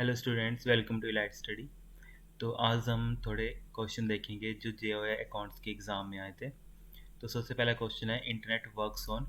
Hello students, welcome to Elite Study. तो आज हम थोड़े क्वेश्चन देखेंगे जो जेओए अकाउंट्स के एग्ज़ाम में आए थे। तो सबसे पहला क्वेश्चन है इंटरनेट वर्क्स ऑन।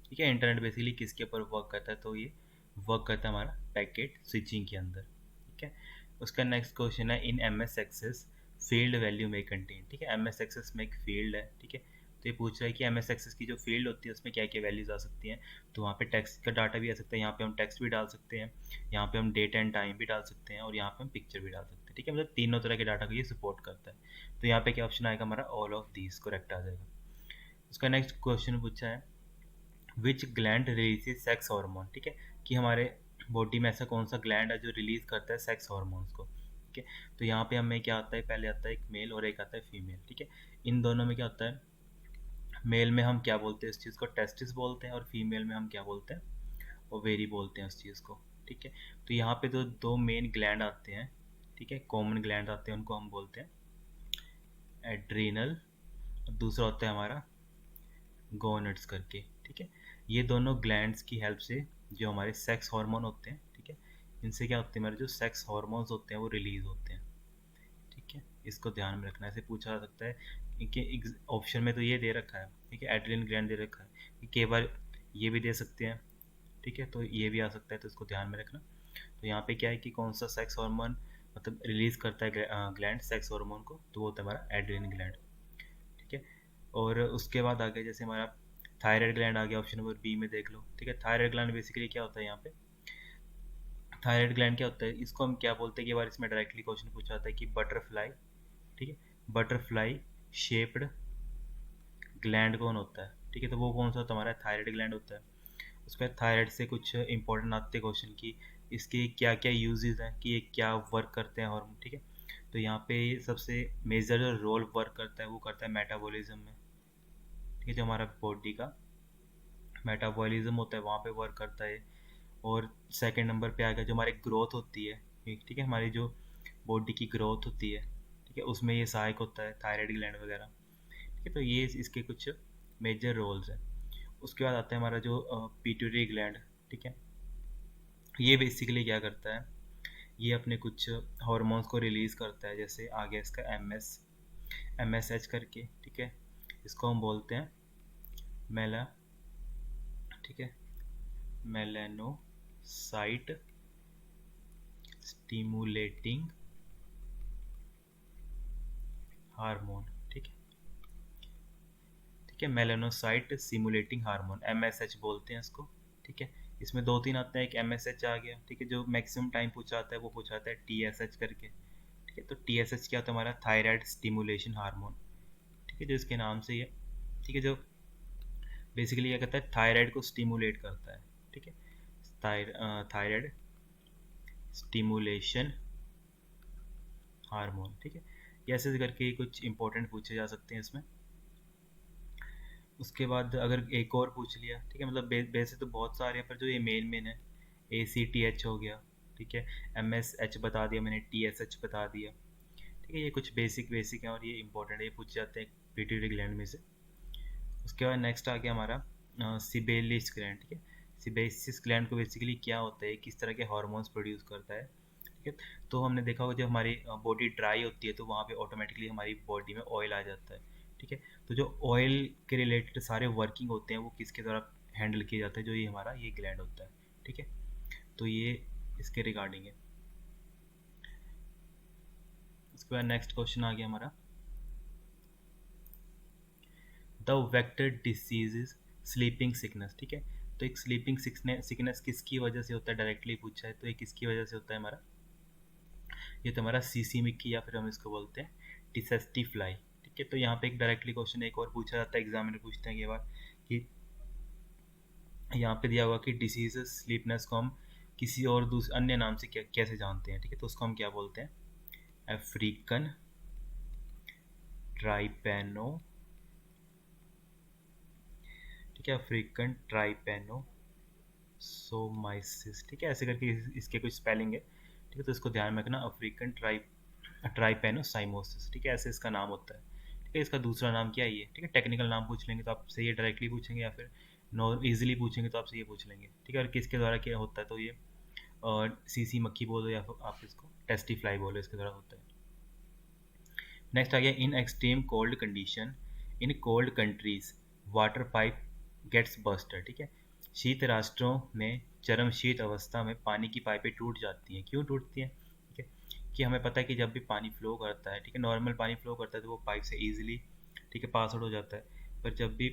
ठीक है, इंटरनेट बेसिकली किसके ऊपर वर्क करता है? तो ये वर्क करता है हमारा पैकेट स्विचिंग के अंदर। ठीक है, उसका नेक्स्ट क्वेश्चन है in M S access field value में कंटेन। ठीक है, एम एस एक्सेस में एक फील्ड है। ठीक है, तो ये पूछ रहा है कि एम एस एक्सेस की जो फील्ड होती है उसमें क्या क्या वैल्यूज आ सकती हैं। तो वहाँ पे टेक्स्ट का डाटा भी आ सकता है, यहाँ पे हम टेक्स्ट भी डाल सकते हैं, यहाँ पे हम डेट एंड टाइम भी डाल सकते हैं और यहाँ पे हम पिक्चर भी डाल सकते हैं। ठीक है, मतलब तीनों तरह के डाटा को ये सपोर्ट करता है। तो यहाँ पे क्या ऑप्शन आएगा हमारा? ऑल ऑफ दीज करेक्ट आ जाएगा। उसका नेक्स्ट क्वेश्चन पूछा है विच ग्लैंड रिलीजेस सेक्स हार्मोन। ठीक है, कि हमारे बॉडी में ऐसा कौन सा ग्लैंड है जो रिलीज करता है सेक्स हार्मोन्स को। ठीक है, तो यहाँ पे हमें क्या आता है, पहले आता है एक मेल और एक आता है फीमेल। ठीक है, इन दोनों में क्या होता है, मेल में हम क्या बोलते हैं इस चीज़ को? टेस्टिस बोलते हैं, और फीमेल में हम क्या बोलते हैं? ओवेरी बोलते हैं उस चीज़ को। ठीक है, तो यहाँ पे तो दो मेन ग्लैंड आते हैं। ठीक है, कॉमन ग्लैंड आते हैं, उनको हम बोलते हैं एड्रीनल, और दूसरा होता है हमारा गोनड्स करके। ठीक है, ये दोनों ग्लैंड्स की हेल्प से जो हमारे सेक्स हार्मोन होते हैं, ठीक है, इनसे क्या होते हैं, हमारे जो सेक्स हार्मोन्स होते हैं वो रिलीज होते हैं। ठीक है, इसको ध्यान में रखना। ऐसे पूछा जा सकता है कि ऑप्शन में तो ये दे रखा है, ठीक है, एड्रिनल ग्लैंड दे रखा है, कि कई बार ये भी दे सकते हैं। ठीक है, तो ये भी आ सकता है, तो इसको ध्यान में रखना। तो यहाँ पे क्या है कि कौन सा सेक्स हार्मोन मतलब रिलीज करता है ग्लैंड सेक्स हार्मोन को, तो वो होता है हमारा एड्रिनल ग्लैंड। ठीक है, और उसके बाद आ गया जैसे हमारा थायराइड ग्लैंड आ गया, ऑप्शन नंबर बी में देख लो। ठीक है, थायराइड ग्लैंड बेसिकली क्या होता है यहाँ पे? थायराइड ग्लैंड क्या होता है, इसको हम क्या बोलते हैं? कि बार इसमें डायरेक्टली क्वेश्चन पूछा जाता है कि बटरफ्लाई। ठीक है, बटरफ्लाई शेप्ड ग्लैंड कौन होता है? ठीक है, तो वो कौन सा होता है? हमारा थायराइड ग्लैंड होता है। उसके बाद थायराइड से कुछ इंपॉर्टेंट आते हैं क्वेश्चन की इसके क्या क्या यूजेस हैं, कि ये क्या वर्क करते हैं हार्मोन। ठीक है, तो यहाँ पे सबसे मेजर जो रोल वर्क करता है वो करता है मेटाबॉलिज्म में। ठीक है, जो हमारा बॉडी का मेटाबॉलिज्म होता है वहाँ पे वर्क करता है। और सेकंड नंबर पे आ गया जो हमारी ग्रोथ होती है। ठीक है, हमारी जो बॉडी की ग्रोथ होती है, ठीक है, उसमें ये सहायक होता है थायराइड ग्लैंड वगैरह। ठीक है, तो ये इसके कुछ मेजर रोल्स हैं। उसके बाद आता है हमारा जो पिट्यूटरी ग्लैंड। ठीक है, ये बेसिकली क्या करता है, ये अपने कुछ हॉर्मोन्स को रिलीज करता है। जैसे आ गया इसका एम एस एच करके। ठीक है, इसको हम बोलते हैं मेला, ठीक है, मेलानोसाइट स्टिमुलेटिंग हार्मोन। ठीक है, ठीक है, melanocyte simulating hormone, M S H बोलते हैं इसको। ठीक है, इसमें दो तीन आते हैं, एक एम एस एच आ गया। ठीक है, जो मैक्सिमम टाइम पूछा आता है वो पूछा आता है टी एस एच करके। ठीक है, तो टी एस एच क्या होता है? हमारा थायराइड स्टिमुलेशन हार्मोन। ठीक है, जो इसके नाम से ही है। ठीक है, जो बेसिकली क्या करता है, थायराइड को स्टिमुलेट करता है। ठीक है, थायराइड स्टिमुलेशन हार्मोन। ठीक है, ये ऐसे करके कुछ इंपॉर्टेंट पूछे जा सकते हैं इसमें। उसके बाद अगर एक और पूछ लिया, ठीक है, मतलब वैसे तो बहुत सारे हैं पर जो ये मेन है, ए सी टी एच हो गया। ठीक है, एम एस एच बता दिया मैंने, टी एस एच बता दिया। ठीक है, ये कुछ बेसिक हैं और ये इंपॉर्टेंट है, ये पूछ जाते हैं पिट्यूटरी ग्लैंड में से। उसके बाद नेक्स्ट आ गया हमारा सिबेलिस ग्लैंड। ठीक है, सिबेलिस ग्लैंड को बेसिकली क्या होता है, किस तरह के हार्मोन्स प्रोड्यूस करता है। ठीक है, तो हमने देखा होगा जब हमारी बॉडी ड्राई होती है तो वहाँ पे ऑटोमेटिकली हमारी बॉडी में ऑयल आ जाता है। ठीक है, तो जो ऑयल के रिलेटेड सारे वर्किंग होते हैं वो किसके द्वारा हैंडल किया जाता है? जो ये हमारा ये ग्लैंड होता है। ठीक है, तो ये इसके रिगार्डिंग है। उसके बाद नेक्स्ट क्वेश्चन आ गया हमारा the vector diseases sleeping sickness. ठीक है, तो एक स्लीपिंग सिकनेस किसकी वजह से होता है? डायरेक्टली पूछा है, तो ये किसकी वजह से होता है हमारा? ये तो हमारा सीसीमिक, या फिर हम इसको बोलते हैं टिसेस्टी फ्लाई। ठीक है, तो यहाँ पे एक डायरेक्टली क्वेश्चन एक और पूछा जाता है, एग्जामिनर पूछते हैं ये बार कि यहाँ पे दिया हुआ कि डिसीज स्लीपनेस को हम किसी और दूसरे अन्य नाम से कैसे जानते हैं। ठीक है, तो उसको हम क्या बोलते हैं? अफ्रीकन ट्राइपेनो। ठीक है, अफ्रीकन ट्राइपेनो सोमाइसिस। ठीक है, ऐसे करके इसके कुछ स्पेलिंग है। ठीक है, तो इसको ध्यान में रखना, अफ्रीकन ट्राइपेनोसाइमोसिस। ठीक है, ऐसे इसका नाम होता है। ठीक है, इसका दूसरा नाम क्या है ये? ठीक है, टेक्निकल नाम पूछ लेंगे तो आपसे ये डायरेक्टली पूछेंगे, या फिर नो इजीली पूछेंगे तो आपसे ये पूछ लेंगे। ठीक है, और किसके द्वारा क्या होता है? तो ये और सीसी मक्खी बोलो या फिर आप इसको टेस्टी फ्लाई बोलो, इसके द्वारा होता है। नेक्स्ट आ गया in extreme cold condition in cold countries water pipe gets burster. ठीक है, शीत राष्ट्रों में चरम शीत अवस्था में पानी की पाइपें टूट जाती हैं। क्यों टूटती हैं? ठीक है, कि हमें पता है कि जब भी पानी फ्लो करता है, ठीक है, नॉर्मल पानी फ्लो करता है तो वो पाइप से ईजिली, ठीक है, पास आउट हो जाता है। पर जब भी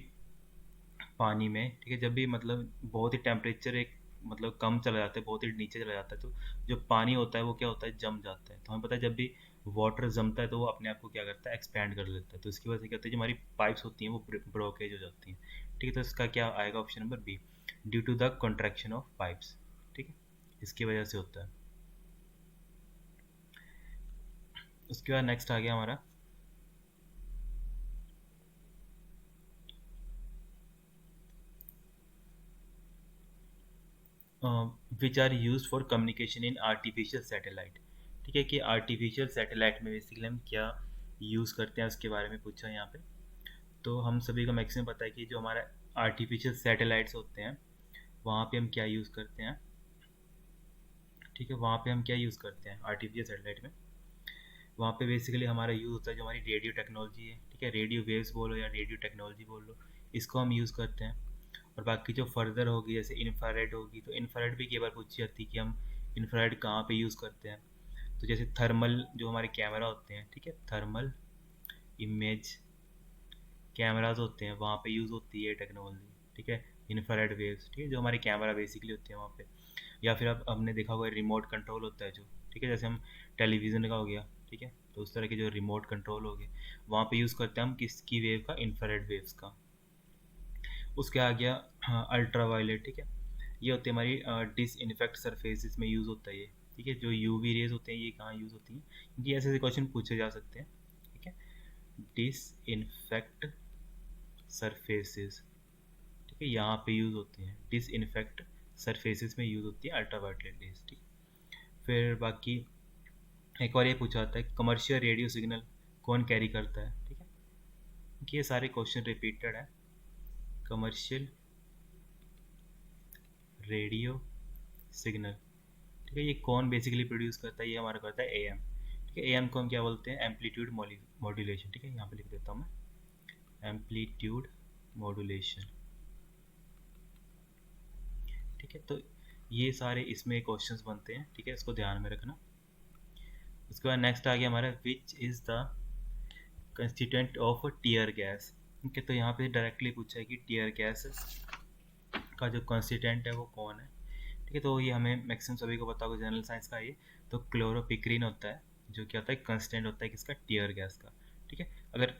पानी में, ठीक है, जब भी मतलब बहुत ही टेम्परेचर एक मतलब कम चला जाता है, बहुत ही नीचे चला जाता है, तो जो पानी होता है वो क्या होता है, जम जाता है। तो हमें पता है जब भी वाटर जमता है तो वो अपने आप को क्या करता है, एक्सपैंड कर लेता है। तो इसकी वजह से क्या होता है, जो हमारी पाइप्स होती हैं वो ब्लॉकेज हो जाती हैं। ठीक है, तो इसका क्या आएगा, option number B, due to the contraction of pipes. ठीक है, इसकी वजह से होता है। उसके बाद नेक्स्ट आ गया हमारा which are use for communication in artificial satellite. ठीक है, कि आर्टिफिशियल सैटेलाइट में बेसिकली हम क्या यूज़ करते हैं उसके बारे में पूछा है यहाँ पे। तो हम सभी को मैक्सिमम पता है कि जो हमारा आर्टिफिशियल सैटेलाइट्स होते हैं वहाँ पे हम क्या यूज़ करते हैं। ठीक है, वहाँ पे हम क्या यूज़ करते हैं आर्टिफिशियल सैटेलाइट में, वहाँ पे बेसिकली हमारा यूज़ होता है जो हमारी रेडियो टेक्नोलॉजी है। ठीक है, रेडियो वेव्स बोलो या रेडियो टेक्नोलॉजी बोल लो, इसको हम यूज़ करते हैं। और बाकी जो फर्दर होगी जैसे इंफ्रारेड होगी, तो इंफ्रारेड भी कई बार पूछी जाती है कि हम इंफ्रारेड कहाँ पे यूज़ करते हैं। तो जैसे थर्मल जो हमारे कैमरा होते हैं, ठीक है, थर्मल इमेज कैमराज होते हैं वहाँ पे यूज़ होती है टेक्नोलॉजी। ठीक है, इंफ्रारेड वेव्स, ठीक है, जो हमारे कैमरा बेसिकली होते हैं वहाँ पे। या फिर अब हमने देखा होगा रिमोट कंट्रोल होता है जो, ठीक है, जैसे हम टेलीविज़न का हो गया, ठीक है, तो उस तरह के जो रिमोट कंट्रोल हो गए वहाँ पे यूज़ करते हैं हम किसकी वेव का, इंफ्रारेड वेव्स का। उसके आ गया अल्ट्रा वायलेट। ठीक है, ये होती है हमारी डिसइनफेक्ट सरफेसिस में यूज़ होता है ये। ठीक है, जो यूवी रेज होते हैं ये कहाँ यूज़ होती हैं, क्योंकि ऐसे ऐसे क्वेश्चन पूछे जा सकते हैं। ठीक है, डिसइनफेक्ट सरफेसिस, ठीक है, यहाँ पे यूज़ होती हैं, डिसइनफेक्ट सरफेसिस में यूज़ होती है अल्ट्रा वायलेट रेज। ठीक, फिर बाकी एक और ये पूछा जाता है कमर्शियल रेडियो सिग्नल कौन कैरी करता है। ठीक है, क्योंकि ये सारे क्वेश्चन रिपीटेड है। कमर्शियल रेडियो सिग्नल, ठीक है, ये कौन बेसिकली प्रोड्यूस करता है, ये हमारा करता है एएम। ठीक है, एएम को हम क्या बोलते हैं, एम्पलीट्यूड मॉड्यूलेशन। ठीक है, यहाँ पे लिख देता हूँ मैं, एम्पलीट्यूड मॉड्यूलेशन। ठीक है, तो ये सारे इसमें क्वेश्चंस बनते हैं। ठीक है, इसको ध्यान में रखना। उसके बाद नेक्स्ट आ गया हमारा which is the constituent of tear gas. ठीक है, तो यहाँ पे डायरेक्टली पूछा है कि टीयर गैस का जो कंस्टिट्यूएंट है वो कौन है। ठीक है, तो ये हमें मैक्सिमम सभी को पता होगा, जनरल साइंस का ये, तो क्लोरोपिक्रीन होता है जो क्या होता है, कंस्टेंट होता है किसका, टीयर गैस का। ठीक है, अगर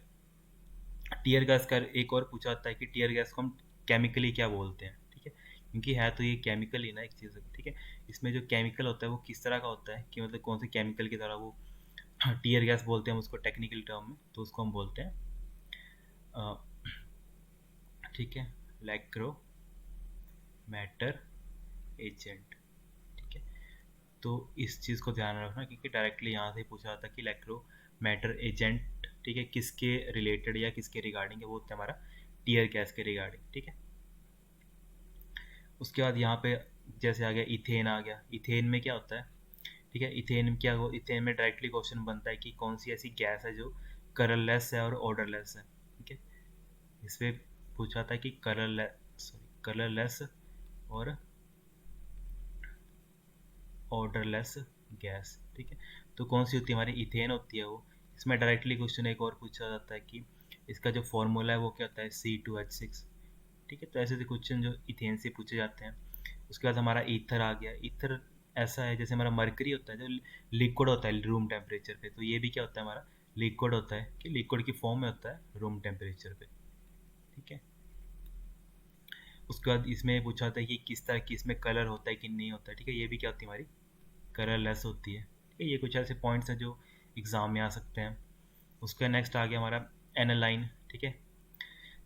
टीयर गैस का एक और पूछा जाता है कि टीयर गैस को हम केमिकली क्या बोलते हैं। ठीक है, क्योंकि है तो ये केमिकल ही ना एक चीज़। ठीक है, इसमें जो केमिकल होता है वो किस तरह का होता है, कि मतलब कौन से केमिकल की तरह वो टीयर गैस बोलते हैं हम उसको टेक्निकल टर्म में, तो उसको हम बोलते हैं ठीक है, लैक्रो मैटर एजेंट। ठीक है, तो इस चीज़ को ध्यान में रखना, क्योंकि डायरेक्टली यहाँ से पूछा जाता है कि इलेक्ट्रो मैटर एजेंट, ठीक है, किसके रिलेटेड या किसके रिगार्डिंग है, वो होता है हमारा टीयर गैस के रिगार्डिंग। ठीक है, उसके बाद यहाँ पे जैसे आ गया इथेन आ गया, इथेन में क्या होता है। ठीक है, इथेन क्या हो, इथेन में डायरेक्टली क्वेश्चन बनता है कि कौन सी ऐसी गैस है जो कलरलेस है और ऑर्डरलेस है। ठीक है, इस पर पूछा था कि कलरलेस और ऑर्डरलेस गैस। ठीक है, तो कौन सी होती है, हमारी इथेन होती है वो। इसमें डायरेक्टली क्वेश्चन एक और पूछा जाता है कि इसका जो फॉर्मूला है वो क्या होता है, C2H6। ठीक है, तो ऐसे ऐसे क्वेश्चन जो इथेन से पूछे जाते हैं। उसके बाद हमारा ईथर आ गया। ईथर ऐसा है जैसे हमारा मरकरी होता है जो लिक्विड होता है रूम टेम्परेचर पे, तो ये भी क्या होता है हमारा लिक्विड होता है, कि लिक्विड की फॉर्म में होता है रूम टेम्परेचर पे। ठीक है, उसके बाद इसमें पूछा जाता है कि किस तरह की इसमें कलर होता है कि नहीं होता है। ठीक है, ये भी क्या होती है हमारी कलरलेस होती है। ठीक है, ये कुछ ऐसे पॉइंट्स हैं जो एग्ज़ाम में आ सकते हैं। उसका नेक्स्ट आ गया हमारा एनालाइन। ठीक है,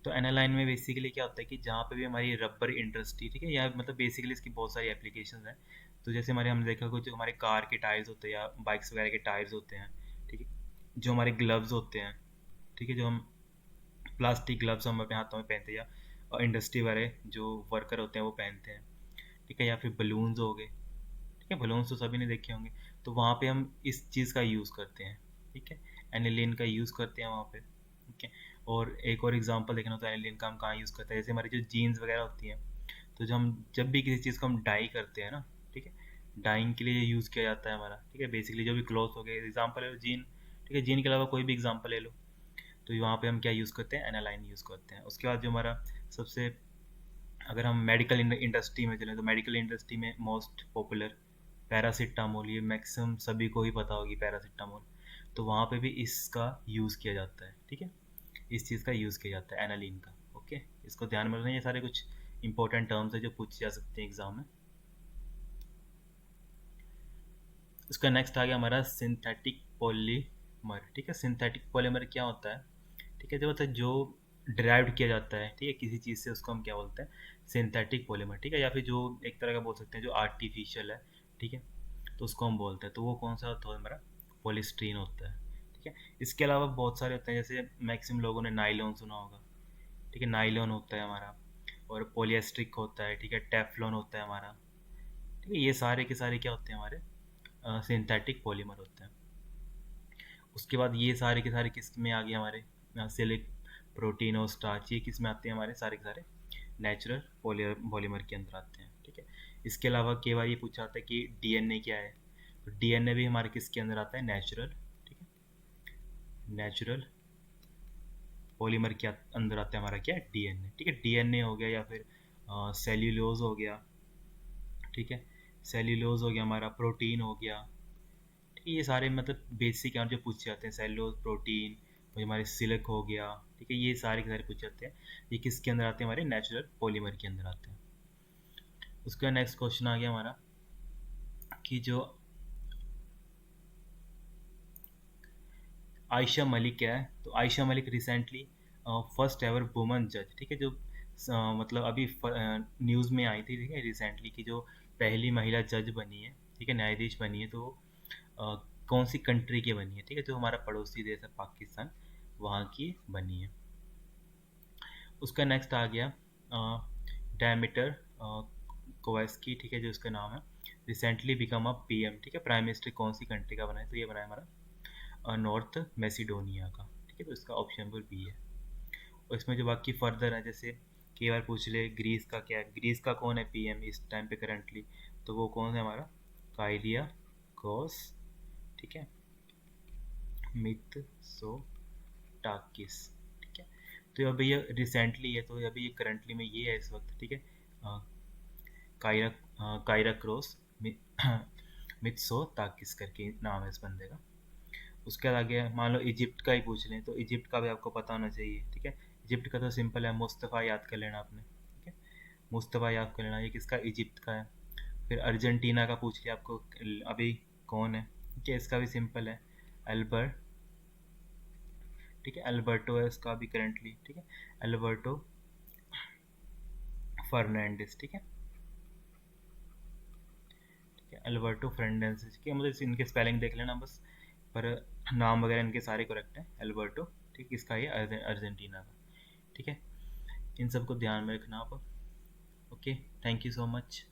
तो एनालाइन में बेसिकली क्या होता है कि जहाँ पे भी हमारी रबर इंडस्ट्री, ठीक है, या मतलब बेसिकली इसकी बहुत सारी एप्लीकेशंस हैं। तो जैसे हमारे हमने देखा कुछ हमारे कार के टायर्स होते हैं या बाइक्स वगैरह के टायर्स होते हैं। ठीक है, जो हमारे ग्लव्स होते हैं, ठीक है, जो हम प्लास्टिक ग्लव्स हम अपने हाथों में पहनते हैं, या इंडस्ट्री वाले जो वर्कर होते हैं वो पहनते हैं। ठीक है, या फिर बलून्स हो गए। ठीक है, बलून्स तो सभी ने देखे होंगे, तो वहाँ पे हम इस चीज़ का यूज़ करते हैं, ठीक है, एनिलीन का यूज़ करते हैं वहाँ पे, ठीक है। और एक और एग्जांपल देखना हो तो एनिलीन का हम कहाँ यूज़ करते हैं, जैसे हमारी जो जीन्स वगैरह होती हैं, तो जब भी किसी चीज़ को हम डाई करते हैं ना, ठीक है, डाइंग के लिए यूज़ किया जाता है हमारा, ठीक है, बेसिकली जो भी क्लॉथ हो गए, एग्जाम्पल ले लो जीन, ठीक है, जीन के अलावा कोई भी एग्जाम्पल ले लो, तो वहाँ पे हम क्या यूज़ करते हैं, एनालाइन यूज़ करते हैं। उसके बाद जो हमारा सबसे, अगर हम मेडिकल इंडस्ट्री में चलें तो मेडिकल इंडस्ट्री में मोस्ट पॉपुलर पैरासिटामोल, ये मैक्सिमम सभी को ही पता होगी पैरासिटामोल, तो वहाँ पे भी इसका यूज़ किया जाता है, ठीक है, इस चीज़ का यूज़ किया जाता है एनालिन का। ओके, इसको ध्यान में रखना, ये सारे कुछ इंपॉर्टेंट टर्म्स है जो पूछे जा सकते हैं एग्जाम में। उसका नेक्स्ट आ गया हमारा सिंथेटिक पॉलीमर, ठीक है, सिंथेटिक पॉलीमर क्या होता है, ठीक है, जो होता है जो डिराइव्ड किया जाता है, ठीक है, किसी चीज़ से, उसको हम क्या बोलते हैं, सिंथेटिक पॉलीमर, ठीक है, या फिर जो एक तरह का बोल सकते हैं जो आर्टिफिशियल है, ठीक है, तो उसको हम बोलते हैं, तो वो कौन सा होता है हमारा, पॉलीस्टीरीन होता है, ठीक है। इसके अलावा बहुत सारे होते हैं, जैसे मैक्सिमम लोगों ने नाइलॉन सुना होगा, ठीक है, नाइलॉन होता है हमारा, और पॉलीएस्ट्रिक होता है, ठीक है, टेफ्लॉन होता है हमारा, ठीक है, ये सारे के सारे क्या होते हैं हमारे, सिंथेटिक पॉलीमर होते हैं। उसके बाद ये सारे के सारे किस में आ गए हमारे, सिलिक, प्रोटीन और स्टार्च, ये किस में आते हैं हमारे सारे के सारे, नेचुरल पॉलीमर के अंदर आते हैं, ठीक है। इसके अलावा कई बार ये पूछा जाता है कि डीएनए क्या है, तो डीएनए भी हमारे किसके अंदर आता है, नेचुरल, ठीक है, नेचुरल पॉलीमर के अंदर आता है हमारा क्या, डीएनए, ठीक है, डीएनए हो गया, या फिर सेल्यूलोज हो गया, ठीक है, सेल्यूलोज हो गया हमारा, प्रोटीन हो गया, ठीक है, ये सारे मतलब बेसिक हैं जो पूछे जाते हैं, सेल्यूलोज, प्रोटीन, और हमारे सिलिक हो गया, ठीक है, ये सारे के सारे पूछे जाते हैं, ये किसके अंदर आते हैं, हमारे नेचुरल पॉलीमर के अंदर आते हैं। उसका नेक्स्ट क्वेश्चन आ गया हमारा कि जो आयशा मलिक है, तो Ayesha Malik recently first ever woman जज, ठीक है, जो मतलब अभी न्यूज़ में आई थी, ठीक है, रिसेंटली की जो पहली महिला जज बनी है, ठीक है, न्यायाधीश बनी है, तो अ, कौन सी कंट्री की बनी है, ठीक है, जो हमारा पड़ोसी देश है पाकिस्तान, वहाँ की बनी है। उसका नेक्स्ट आ गया डायमीटर कोवेस्की, ठीक है, जो उसका नाम है, रिसेंटली बिकम अ पीएम, ठीक है, प्राइम मिनिस्टर कौन सी कंट्री का बना है, तो ये बना है हमारा नॉर्थ मैसिडोनिया का, ठीक है, तो इसका ऑप्शन नंबर बी है। और इसमें जो बाकी फर्दर है, जैसे कई बार पूछ ले ग्रीस का क्या है, ग्रीस का कौन है पीएम इस टाइम पे करंटली, तो वो कौन है हमारा, काइलिया कोस, ठीक है, मित्सोटाकिस, ठीक है, तो अभी ये रिसेंटली है, तो अभी ये करंटली में ये है इस वक्त, ठीक है, कायरा कायरा क्रॉस मित्सोटाकिस करके नाम है इस बंदे का। उसके बाद आगे मान लो इजिप्ट का ही पूछ लें, तो इजिप्ट का भी आपको पता होना चाहिए, ठीक है, इजिप्ट का तो सिंपल है, मुस्तफ़ा याद कर लेना आपने, ठीक है, मुस्तफ़ा याद कर लेना, ये किसका, इजिप्ट का है। फिर अर्जेंटीना का पूछ लिया आपको, अभी कौन है, ठीक है, इसका भी सिंपल है, अल्बर्ट, ठीक है, अल्बर्टो है इसका भी करंटली, ठीक है, अल्बर्टो फर्नांडिस, ठीक है, ठीक है, अल्बर्टो फर्नांडिस, ठीक है, मतलब इनके स्पेलिंग देख लेना बस, पर नाम वगैरह इनके सारे करेक्ट हैं, अल्बर्टो, ठीक, इसका ये अर्जेंटीना का, ठीक है, इन सबको ध्यान में रखना आप। Okay, thank you so much.